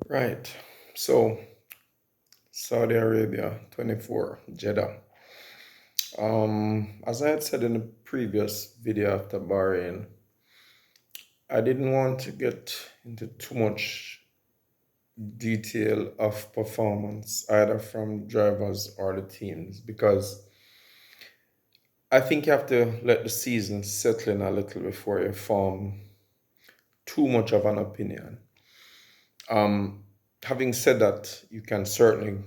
Right. So, Saudi Arabia, 24, Jeddah. As I had said in the previous video after Bahrain, I didn't want to get into too much detail of performance, either from drivers or the teams, because I think you have to let the season settle in a little before you form too much of an opinion. Um, Having said that, you can certainly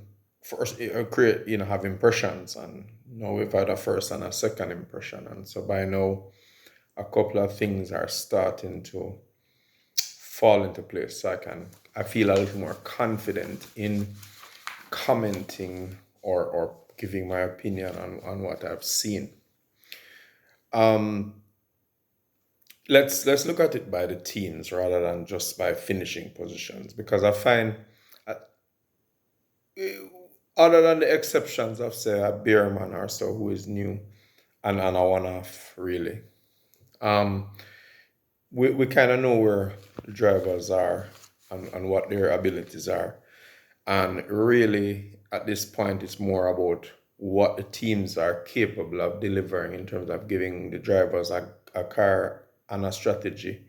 first create, have impressions, and we've had a first and a second impression, and so by now a couple of things are starting to fall into place. So I feel a little more confident in commenting or giving my opinion on what I've seen. Um, let's look at it by the teams rather than just by finishing positions, because I find uh, other than the exceptions of say a Beerman or so who is new and a one-off really, um, we kind of know where drivers are and what their abilities are, and really at this point it's more about what the teams are capable of delivering in terms of giving the drivers a car and a strategy,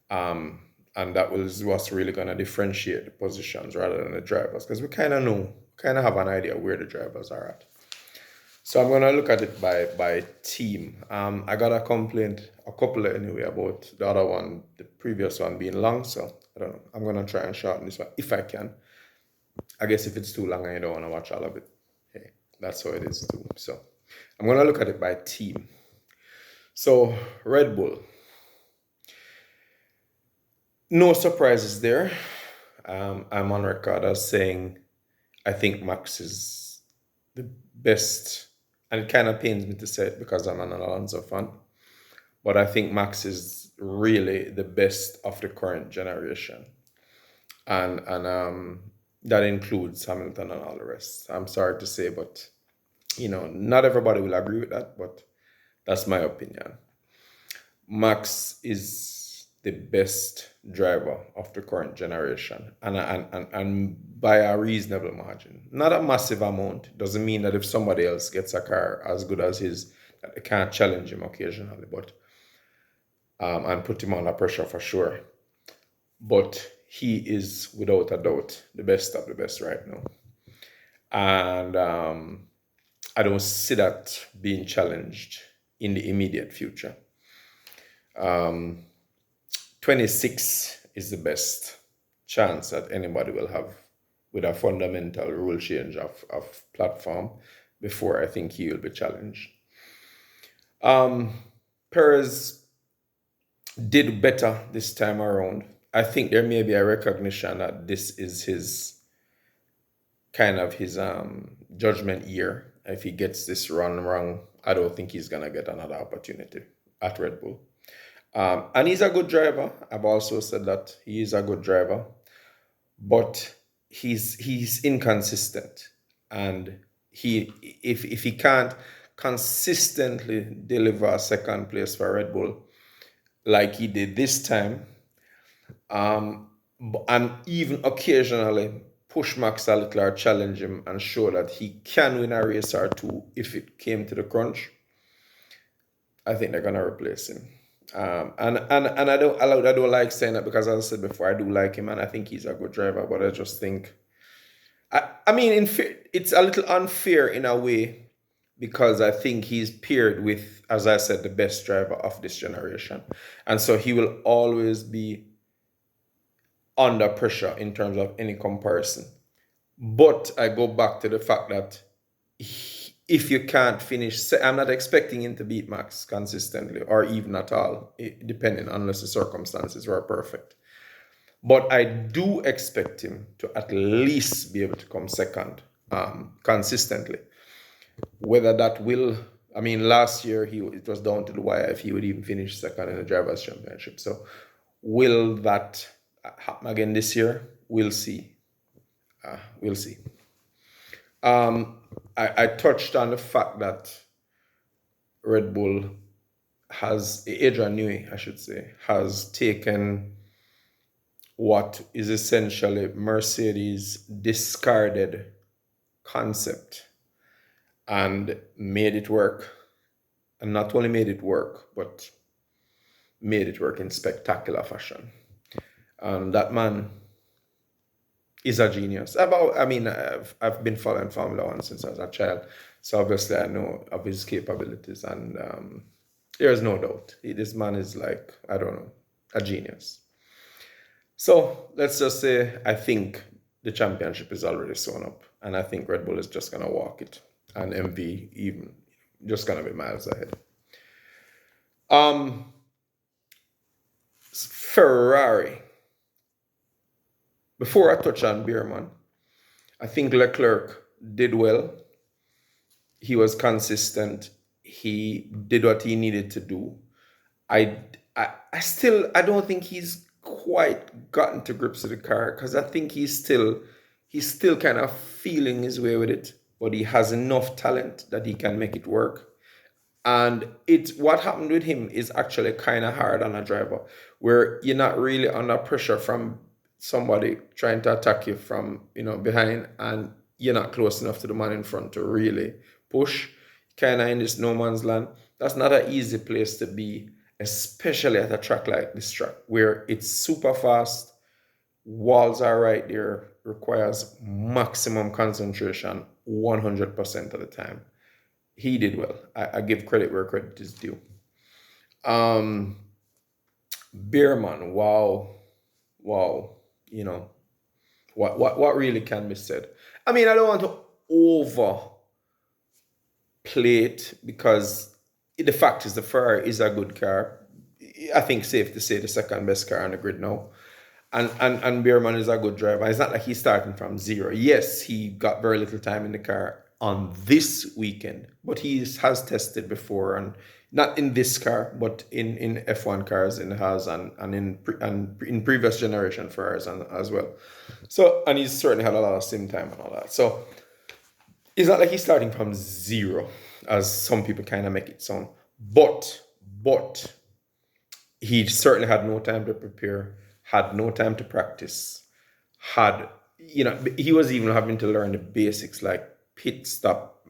um, and that was what's really going to differentiate the positions rather than the drivers, because we kind of have an idea where the drivers are at. So I'm going to look at it by team. I got a complaint, a couple anyway, about the other one, the previous one being long. So I don't know. I'm going to try and shorten this one if I can. I guess if it's too long and you don't want to watch all of it, hey, that's how it is too. So I'm going to look at it by team. So Red Bull, no surprises there. I'm on record as saying I think Max is the best, and it kind of pains me to say it because I'm an Alonso fan, but I think Max is really the best of the current generation, and that includes Hamilton and all the rest. I'm sorry to say, but not everybody will agree with that, but that's my opinion. Max is the best driver of the current generation, and by a reasonable margin. Not a massive amount. Doesn't mean that if somebody else gets a car as good as his, that they can't challenge him occasionally, but and put him under pressure for sure. But he is without a doubt the best of the best right now, and I don't see that being challenged in the immediate future. Um, 26 is the best chance that anybody will have with a fundamental rule change of platform before I think he will be challenged. Um, Perez did better this time around. I think there may be a recognition that this is his kind of his judgment year. If he gets this run wrong, I don't think he's gonna get another opportunity at Red Bull. And he's a good driver. I've also said that he is a good driver, but he's inconsistent, and he if he can't consistently deliver a second place for Red Bull like he did this time, um, and even occasionally push Max a little or challenge him and show that he can win a race or two if it came to the crunch, I think they're gonna replace him. And I don't like saying that because, as I said before, I do like him and I think he's a good driver. But I just think I mean it's a little unfair in a way, because I think he's paired with, as I said, the best driver of this generation, and so he will always be under pressure in terms of any comparison. But I go back to the fact that if you can't finish, I'm not expecting him to beat Max consistently or even at all, depending, unless the circumstances were perfect. But I do expect him to at least be able to come second consistently. Whether that will, I mean, last year it was down to the wire if he would even finish second in the Drivers' Championship. So will that happen again this year? We'll see. We'll see. I touched on the fact that Red Bull Adrian Newey, I should say, has taken what is essentially Mercedes' discarded concept and made it work. And not only made it work, but made it work in spectacular fashion. And that man is a genius. I've been following Formula One since I was a child, so obviously I know of his capabilities, and there is no doubt this man is like, I don't know, a genius. So let's just say I think the championship is already sewn up, and I think Red Bull is just gonna walk it, and MV even just gonna be miles ahead. Ferrari. Before I touch on Beerman, I think Leclerc did well. He was consistent. He did what he needed to do. I don't think he's quite gotten to grips with the car, because I think he's still kind of feeling his way with it, but he has enough talent that he can make it work. And what happened with him is actually kind of hard on a driver, where you're not really under pressure from somebody trying to attack you from behind, and you're not close enough to the man in front to really push. Kind of in this no man's land. That's not an easy place to be, especially at a track like this track, where it's super fast, walls are right there, requires maximum concentration 100% of the time. He did well. I give credit where credit is due. Beerman, wow. What really can be said? I mean, I don't want to overplay it, because the fact is the Ferrari is a good car. I think safe to say the second best car on the grid now. And Beerman is a good driver. It's not like he's starting from zero. Yes, he got very little time in the car on this weekend, but he has tested before, and not in this car, but in F1 cars in the Haas, and in previous generation Ferraris as well. So, and he's certainly had a lot of sim time and all that. So it's not like he's starting from zero, as some people kind of make it sound. But he certainly had no time to prepare, had no time to practice, he was even having to learn the basics like pit stop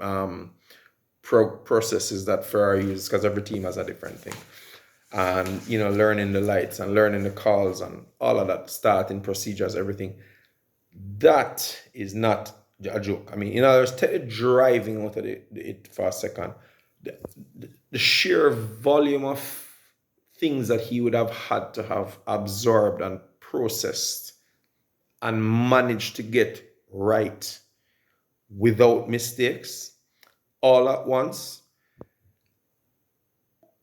processes that Ferrari uses, because every team has a different thing. And, learning the lights and learning the calls and all of that, starting procedures, everything. That is not a joke. I mean, in other words, take the driving out of it for a second. The sheer volume of things that he would have had to have absorbed and processed and managed to get right without mistakes all at once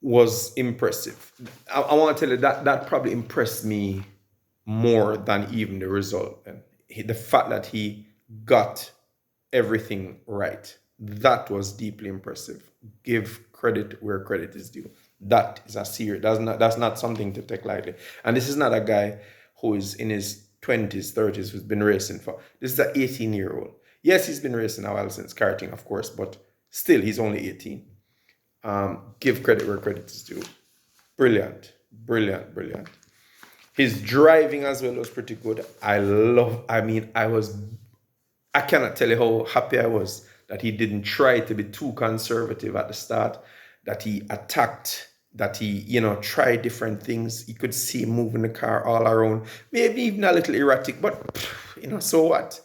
was impressive. I want to tell you that probably impressed me more than even the result. And the fact that he got everything right, that was deeply impressive. Give credit where credit is due. That is a serious. That's not something to take lightly. And this is not a guy who is in his 20s, 30s, who's been racing for. This is an 18-year-old. Yes, he's been racing a while since karting, of course, but still, he's only 18. Give credit where credit is due. Brilliant. His driving as well was pretty good. I cannot tell you how happy I was that he didn't try to be too conservative at the start, that he attacked, that he, tried different things. You could see him moving the car all around, maybe even a little erratic, but, so what?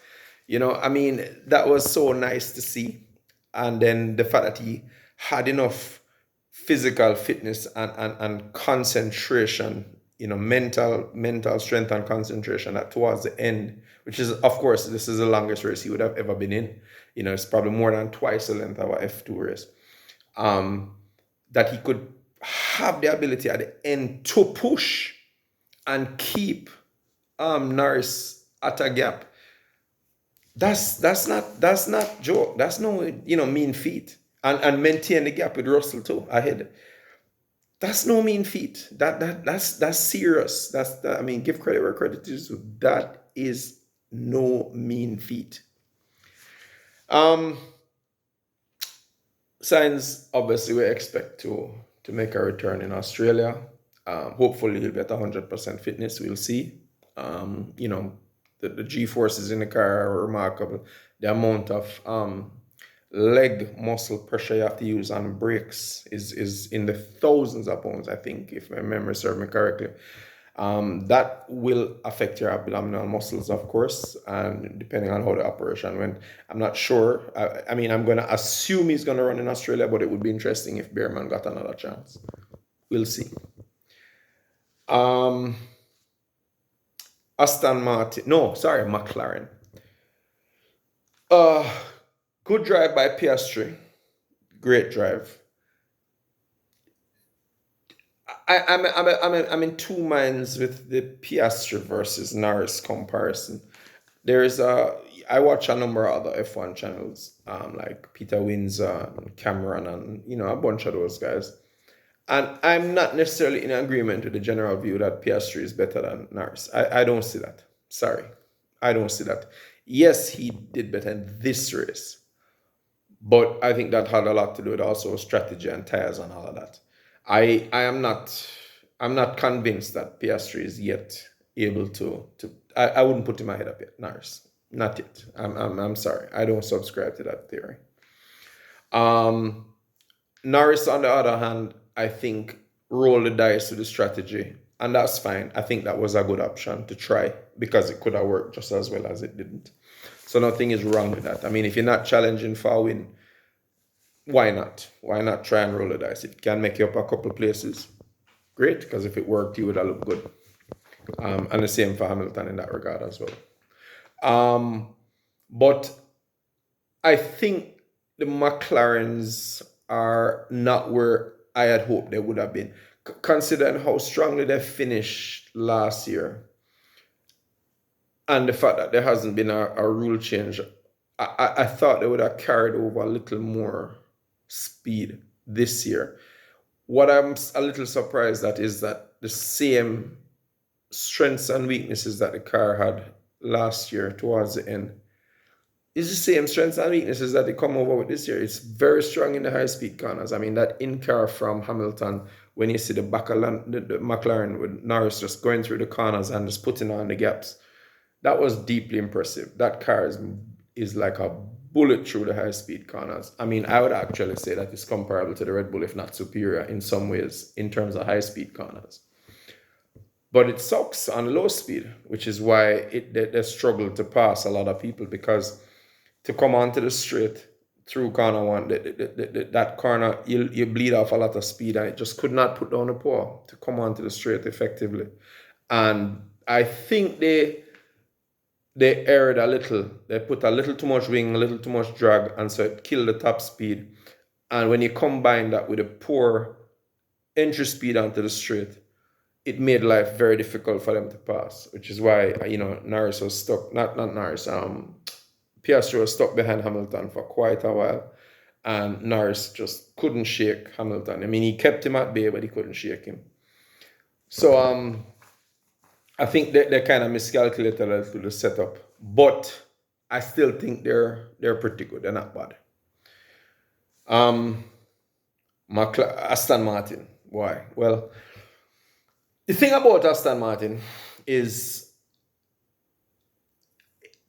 That was so nice to see. And then the fact that he had enough physical fitness and concentration, mental strength and concentration that towards the end, which is, of course, this is the longest race he would have ever been in. It's probably more than twice the length of a F2 race. That he could have the ability at the end to push and keep Norris at a gap. That's not joke. That's no mean feat. And maintain the gap with Russell too ahead. That's no mean feat. That's serious. Give credit where credit is due. That is no mean feat. Sainz, obviously, we expect to make a return in Australia. Hopefully, he'll be at 100% fitness. We'll see. You know, the G forces in the car are remarkable. The amount of leg muscle pressure you have to use on brakes is in the thousands of pounds, I think, if my memory serves me correctly. That will affect your abdominal muscles, of course, and depending on how the operation went. I'm not sure. I mean, I'm going to assume he's going to run in Australia, but it would be interesting if Bearman got another chance. We'll see. Aston Martin. No, sorry, McLaren. Good drive by Piastri. Great drive. I'm in two minds with the Piastri versus Norris comparison. I watch a number of other F1 channels, like Peter Windsor and Cameron and, you know, a bunch of those guys. And I'm not necessarily in agreement with the general view that Piastri is better than Norris. I don't see that. Sorry. I don't see that. Yes, he did better in this race. But I think that had a lot to do with also strategy and tires and all of that. I'm not convinced that Piastri is yet able to I wouldn't put him ahead of yet, Norris. Not yet. I'm sorry. I don't subscribe to that theory. Norris, on the other hand, I think roll the dice with the strategy, and that's fine. I think that was a good option to try because it could have worked just as well as it didn't. So nothing is wrong with that. I mean, if you're not challenging for a win, why not? Why not try and roll the dice? If it can make you up a couple of places, great, because if it worked, you would have looked good. And the same for Hamilton in that regard as well. But I think the McLarens are not where I had hoped they would have been, considering how strongly they finished last year and the fact that there hasn't been a rule change. I thought they would have carried over a little more speed this year. What I'm a little surprised at is that the same strengths and weaknesses that the car had last year towards the end is the same strengths and weaknesses that they come over with this year. It's very strong in the high-speed corners. I mean, that in-car from Hamilton, when you see the back of the McLaren with Norris just going through the corners and just putting on the gaps, that was deeply impressive. That car is like a bullet through the high-speed corners. I mean, I would actually say that it's comparable to the Red Bull, if not superior in some ways in terms of high-speed corners. But it sucks on low speed, which is why they struggle to pass a lot of people, because to come onto the straight through corner one, that corner, you bleed off a lot of speed, and it just could not put down the power to come onto the straight effectively. And I think they erred a little. They put a little too much wing, a little too much drag, and so it killed the top speed. And when you combine that with a poor entry speed onto the straight, it made life very difficult for them to pass, which is why, you know, Norris was stuck, not Norris, Piastri was stuck behind Hamilton for quite a while, and Norris just couldn't shake Hamilton. I mean, he kept him at bay, but he couldn't shake him. So I think they kind of miscalculated a little the setup, but I still think they're pretty good. They're not bad. Aston Martin. Why? Well, the thing about Aston Martin is,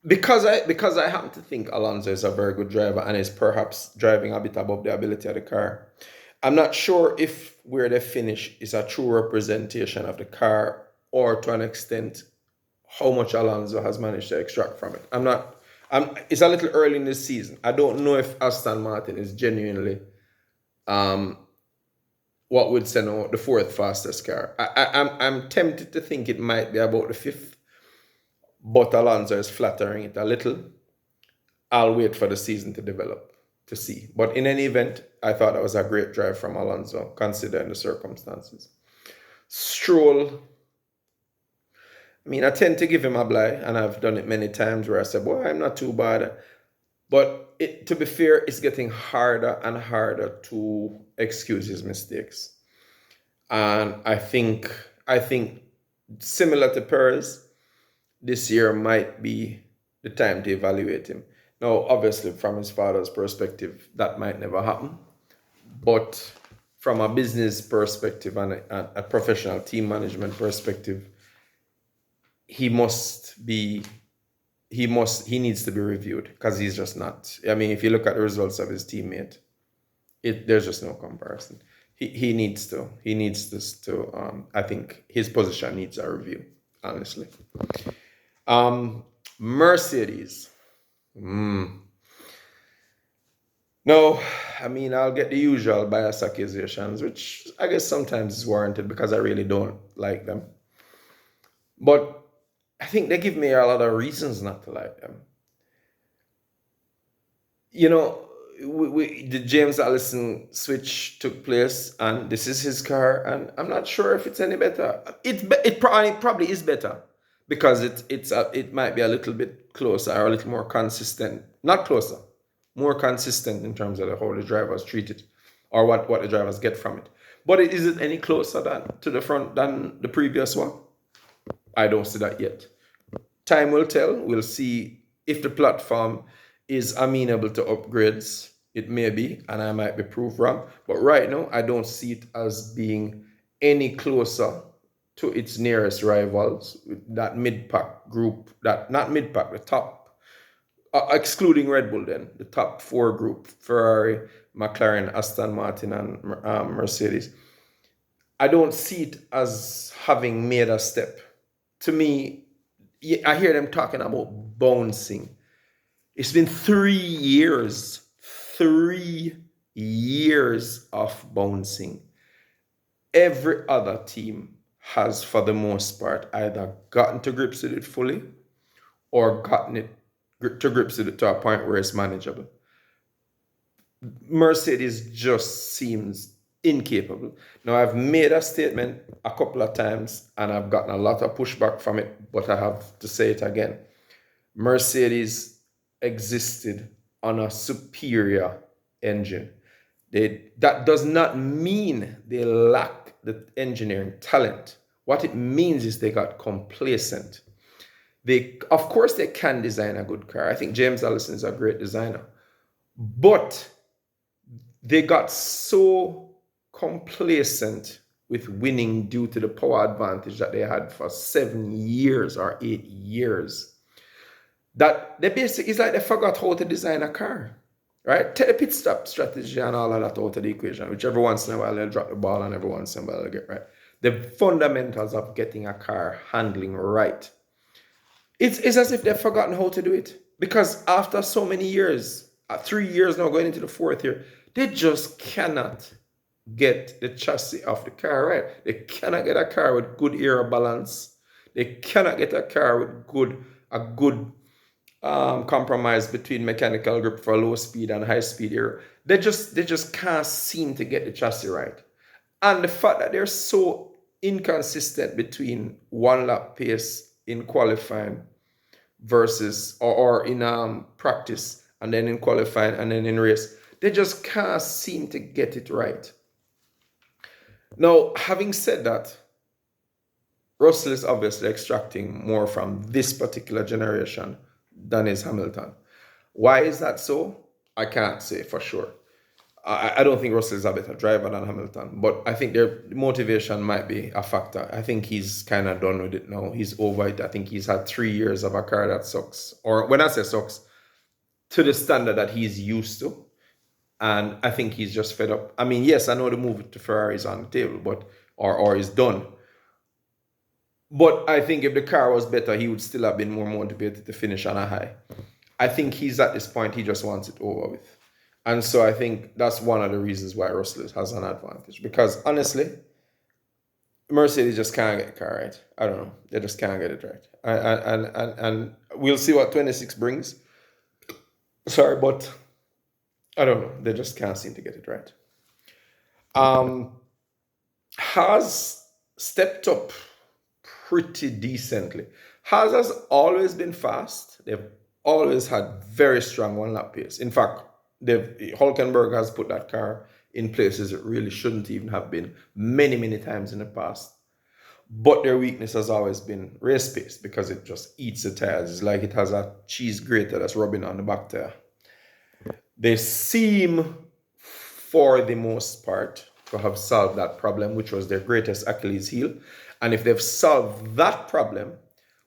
because I happen to think Alonso is a very good driver and is perhaps driving a bit above the ability of the car, I'm not sure if where they finish is a true representation of the car, or to an extent how much Alonso has managed to extract from it. It's a little early in the season. I don't know if Aston Martin is genuinely what would say no, the fourth fastest car. I'm tempted to think it might be about the fifth, but Alonso is flattering it a little. I'll wait for the season to develop to see. But in any event, I thought that was a great drive from Alonso, considering the circumstances. Stroll, I mean, I tend to give him a bly, and I've done it many times where I said, boy, I'm not too bad. But to be fair, it's getting harder and harder to excuse his mistakes. And I think similar to Perez, this year might be the time to evaluate him. Now, obviously, from his father's perspective, that might never happen. But from a business perspective and a professional team management perspective, he must be he needs to be reviewed because he's just not. I mean, if you look at the results of his teammate, there's just no comparison. He needs this to I think his position needs a review, honestly. Um Mercedes. No, I mean, I'll get the usual bias accusations, which I guess sometimes is warranted because I really don't like them. But I think they give me a lot of reasons not to like them. You know, the James Allison switch took place, and this is his car, and I'm not sure if it's any better. It probably is better because it might be a little bit closer or a little more consistent. Not closer, more consistent in terms of how the drivers treat it or what the drivers get from it. But is it any closer to the front than the previous one? I don't see that yet. Time will tell. We'll see if the platform is amenable to upgrades. It may be, and I might be proved wrong. But right now, I don't see it as being any closer to its nearest rivals. That mid-pack group, not mid-pack, the top, excluding Red Bull then, the top four group, Ferrari, McLaren, Aston Martin, and Mercedes. I don't see it as having made a step. To me, I hear them talking about bouncing. It's been 3 years, 3 years of bouncing. Every other team has, for the most part, either gotten to grips with it fully or gotten it to grips with it to a point where it's manageable. Mercedes just seems incapable. Now, I've made a statement a couple of times and I've gotten a lot of pushback from it, but I have to say it again. Mercedes existed on a superior engine. That does not mean they lack the engineering talent. What it means is they got complacent. Of course, they can design a good car. I think James Allison is a great designer. But they got so complacent with winning due to the power advantage that they had for 7 years or 8 years that it's like they forgot how to design a car, right? Take the pit stop strategy and all of that out of the equation, which every once in a while they'll drop the ball and every once in a while they'll get right. The fundamentals of getting a car handling right. It's as if they've forgotten how to do it because after so many years, 3 years now going into the 4th year, they just cannot get the chassis of the car right. They cannot get a car with good air balance. They cannot get a car with a good compromise between mechanical grip for low speed and high speed air. They just can't seem to get the chassis right. And the fact that they're so inconsistent between one lap pace in qualifying versus or in practice and then in qualifying and then in race, they just can't seem to get it right. Now, having said that, Russell is obviously extracting more from this particular generation than is Hamilton. Why is that so? I can't say for sure. I don't think Russell is a better driver than Hamilton, but I think their motivation might be a factor. I think he's kind of done with it now. He's over it. I think he's had 3 years of a car that sucks. Or when I say sucks, to the standard that he's used to. And I think he's just fed up. I mean, yes, I know the move to Ferrari is on the table, but or is done. But I think if the car was better, he would still have been more motivated to finish on a high. I think he's at this point, he just wants it over with. And so I think that's one of the reasons why Russell has an advantage. Because honestly, Mercedes just can't get the car right. I don't know. They just can't get it right. And we'll see what 26 brings. Sorry, but I don't know. They just can't seem to get it right. Haas stepped up pretty decently. Haas has always been fast. They've always had very strong one-lap pace. In fact, Hulkenberg has put that car in places it really shouldn't even have been many, many times in the past. But their weakness has always been race pace because it just eats the tires. It's like it has a cheese grater that's rubbing on the back tire. They seem, for the most part, to have solved that problem, which was their greatest Achilles heel. And if they've solved that problem,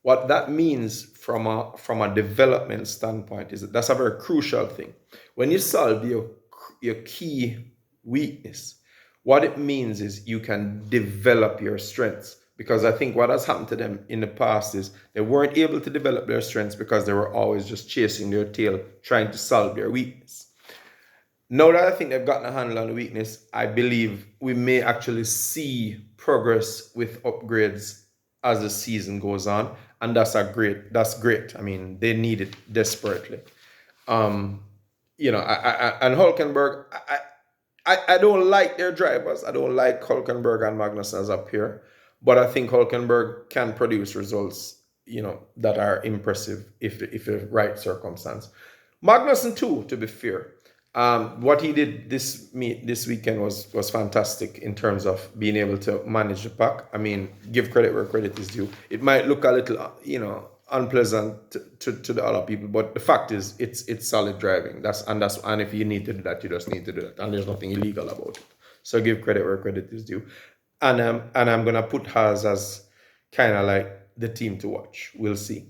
What that means from a development standpoint is that that's a very crucial thing. When you solve your key weakness, what it means is you can develop your strengths. Because I think what has happened to them in the past is they weren't able to develop their strengths because they were always just chasing their tail, trying to solve their weakness. Now that I think they've gotten a handle on the weakness, I believe we may actually see progress with upgrades as the season goes on, and that's great. I mean, they need it desperately. Um, and Hulkenberg, I don't like their drivers. I don't like Hulkenberg and Magnussen as a pair, but I think Hulkenberg can produce results, that are impressive if the right circumstance. Magnussen too, to be fair. What he did this weekend was fantastic in terms of being able to manage the pack. I mean, give credit where credit is due. It might look a little, unpleasant to the other people, but the fact is, it's solid driving. And if you need to do that, you just need to do that, and there's nothing illegal about it. So give credit where credit is due. And I'm gonna put Haas as kind of like the team to watch. We'll see.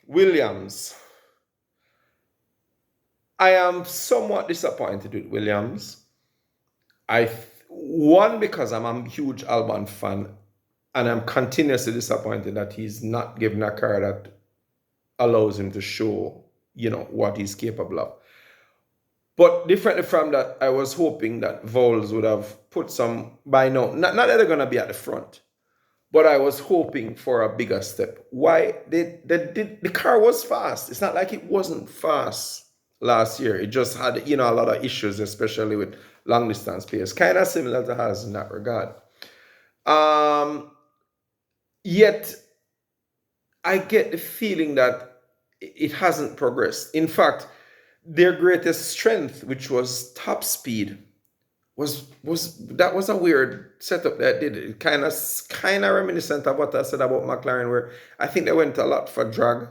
Williams. I am somewhat disappointed with Williams. One, because I'm a huge Albon fan, and I'm continuously disappointed that he's not given a car that allows him to show, what he's capable of. But differently from that, I was hoping that Vols would have put some by now. Not that they're going to be at the front, but I was hoping for a bigger step. Why? The car was fast. It's not like it wasn't fast last year. It just had, a lot of issues, especially with long distance pace. Kind of similar to Haas in that regard. Yet, I get the feeling that it hasn't progressed. In fact, their greatest strength, which was top speed, was a weird setup that did it. Kind of reminiscent of what I said about McLaren, where I think they went a lot for drag,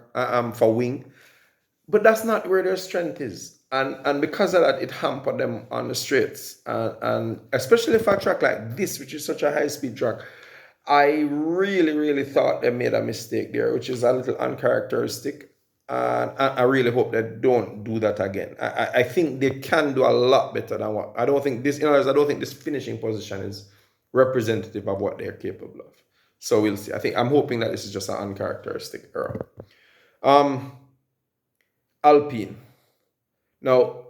for wing, but that's not where their strength is. And because of that, it hampered them on the straights, and especially for a track like this, which is such a high speed track. I really, really thought they made a mistake there, which is a little uncharacteristic. And I really hope they don't do that again. I think they can do a lot better than what. I don't think this finishing position is representative of what they're capable of. So we'll see. I'm hoping that this is just an uncharacteristic error. Alpine. Now,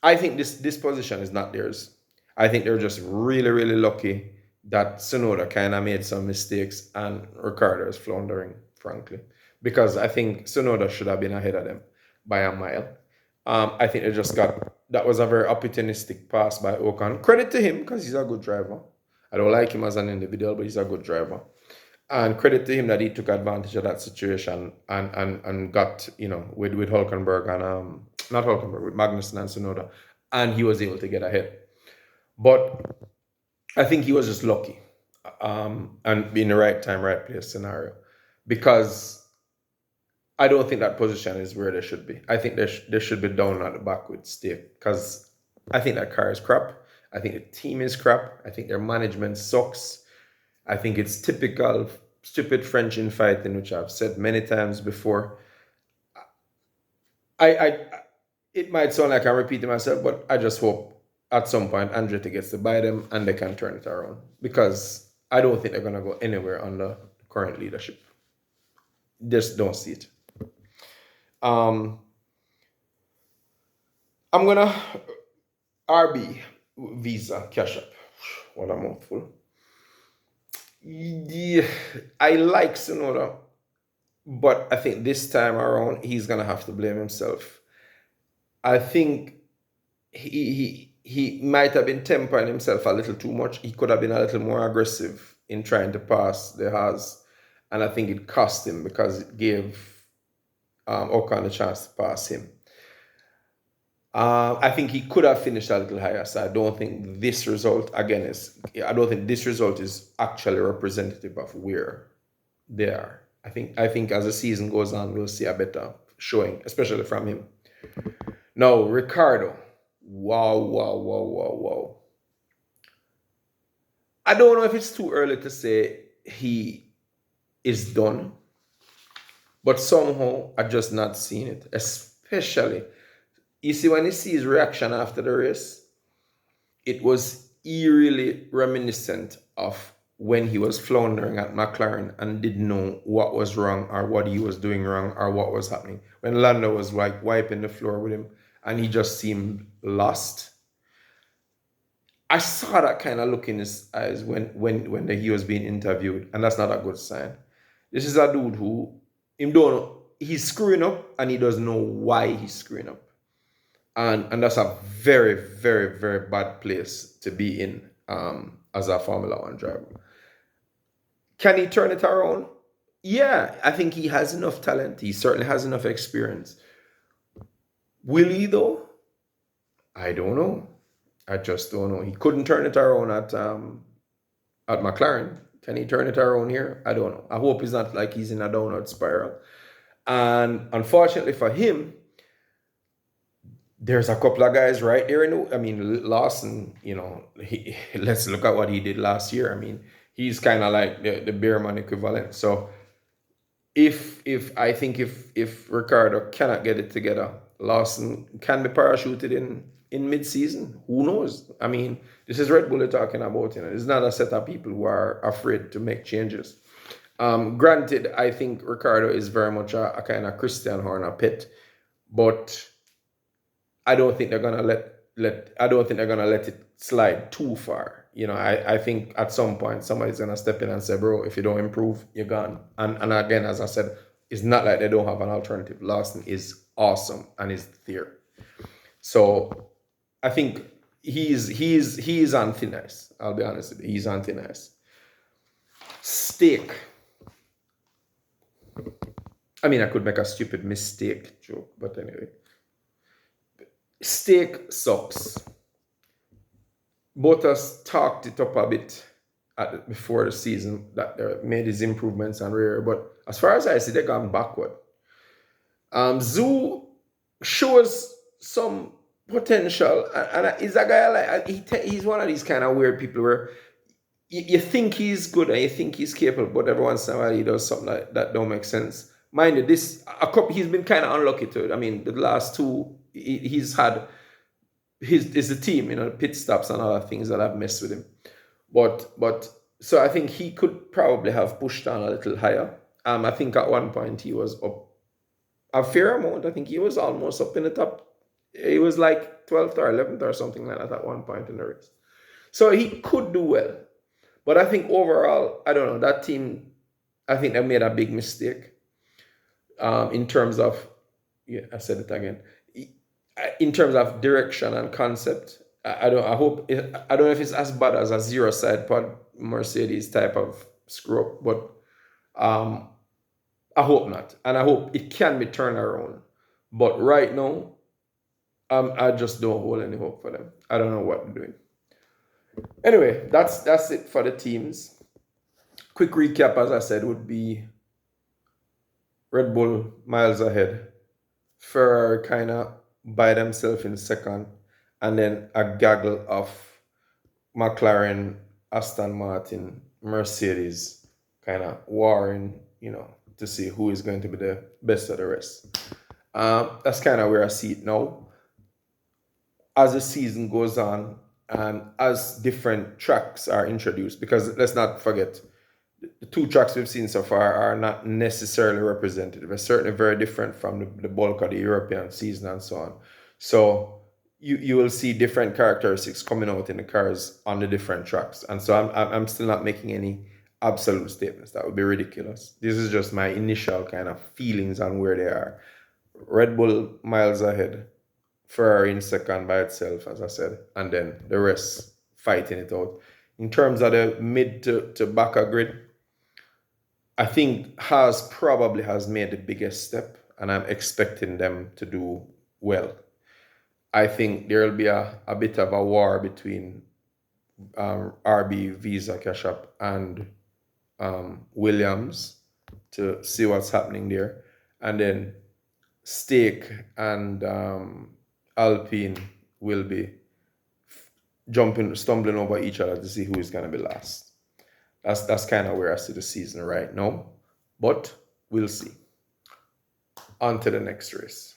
I think this position is not theirs. I think they're just really, really lucky that Tsunoda kind of made some mistakes and Ricciardo is floundering, frankly. Because I think Tsunoda should have been ahead of them by a mile. I think that was a very opportunistic pass by Ocon. Credit to him, because he's a good driver. I don't like him as an individual, but he's a good driver. And credit to him that he took advantage of that situation and got, with Hulkenberg and, not Hulkenberg, with Magnussen and Tsunoda. And he was able to get ahead. But I think he was just lucky, and in the right time, right place scenario, because I don't think that position is where they should be. I think they should be down at the back with Stake, because I think that car is crap. I think the team is crap. I think their management sucks. I think it's typical stupid French infighting, which I've said many times before. It might sound like I'm repeating myself, but I just hope at some point Andretti gets to buy them and they can turn it around, because I don't think they're going to go anywhere under current leadership. Just don't see it. I'm going to RB Visa Cash App. What a mouthful. Yeah, I like Tsunoda, but I think this time around he's going to have to blame himself. I think he might have been tempering himself a little too much. He could have been a little more aggressive in trying to pass the Haas, and I think it cost him, because it gave Ocon a chance to pass him. I think he could have finished a little higher, so I don't think this result is actually representative of where they are. I think as the season goes on, we'll see a better showing, especially from him. Now, Ricciardo. Wow. I don't know if it's too early to say he is done, but somehow I just not seen it. Especially, you see, when you see his reaction after the race, it was eerily reminiscent of when he was floundering at McLaren and didn't know what was wrong or what he was doing wrong or what was happening. When Lando was like wiping the floor with him and he just seemed lost. I saw that kind of look in his eyes when he was being interviewed, and that's not a good sign. This is a dude who him don't know, he's screwing up and he doesn't know why he's screwing up. And that's a very, very, very bad place to be in as a Formula One driver. Can he turn it around? Yeah, I think he has enough talent. He certainly has enough experience. Will he though? I don't know. I just don't know. He couldn't turn it around at McLaren. Can he turn it around here? I don't know. I hope he's not like he's in a downward spiral. And unfortunately for him, there's a couple of guys right there. I mean, Lawson, let's look at what he did last year. I mean, he's kind of like the Beerman equivalent. So if Ricardo cannot get it together, Lawson can be parachuted in mid-season. Who knows? I mean, this is Red Bull you're talking about. It's not a set of people who are afraid to make changes. Granted, I think Ricardo is very much a kind of Christian Horner pit, but I don't think they're gonna let it slide too far. I think at some point somebody's gonna step in and say, bro, if you don't improve, you're gone. And again, as I said, it's not like they don't have an alternative. Lawson is awesome and is there. So I think he's on thin ice. I'll be honest with you. He's on thin ice. Steak. I mean, I could make a stupid mistake joke, but anyway. Steak sucks. Bottas talked it up a bit before the season that they made his improvements and rare, but as far as I see, they've gone backward. Zhu shows some potential, and he's a guy like he's one of these kind of weird people where you think he's good and you think he's capable, but every once in a while he does something that don't make sense. Mind you, he's been kind of unlucky to it. I mean, the last two he's had is the team, pit stops and other things that have messed with him. But so I think he could probably have pushed on a little higher. I think at one point he was up a fair amount. I think he was almost up in the top. He was like 12th or 11th or something like that at one point in the race. So he could do well. But I think overall, I don't know, that team, I think they made a big mistake in terms of, I said it again, in terms of direction and concept. I don't know if it's as bad as a zero side pod Mercedes type of screw up, but I hope not. And I hope it can be turned around. But right now, I just don't hold any hope for them. I don't know what they're doing. Anyway, that's it for the teams. Quick recap, as I said, would be Red Bull miles ahead. Ferrari kind of by themselves in second. And then a gaggle of McLaren, Aston Martin, Mercedes kind of warring, to see who is going to be the best of the rest. That's kind of where I see it now. As the season goes on and as different tracks are introduced, because let's not forget, the two tracks we've seen so far are not necessarily representative. They're certainly very different from the bulk of the European season and so on. So you will see different characteristics coming out in the cars on the different tracks. And so I'm still not making any absolute statements. That would be ridiculous. This is just my initial kind of feelings on where they are. Red Bull miles ahead. Ferrari in second by itself, as I said, and then the rest fighting it out. In terms of the mid to back of grid, I think Haas probably has made the biggest step, and I'm expecting them to do well. I think there will be a bit of a war between RB, Visa, Cash App, and Williams to see what's happening there. And then Stake and Alpine will be stumbling over each other to see who is going to be last. That's kind of where I see the season right now. But we'll see. On to the next race.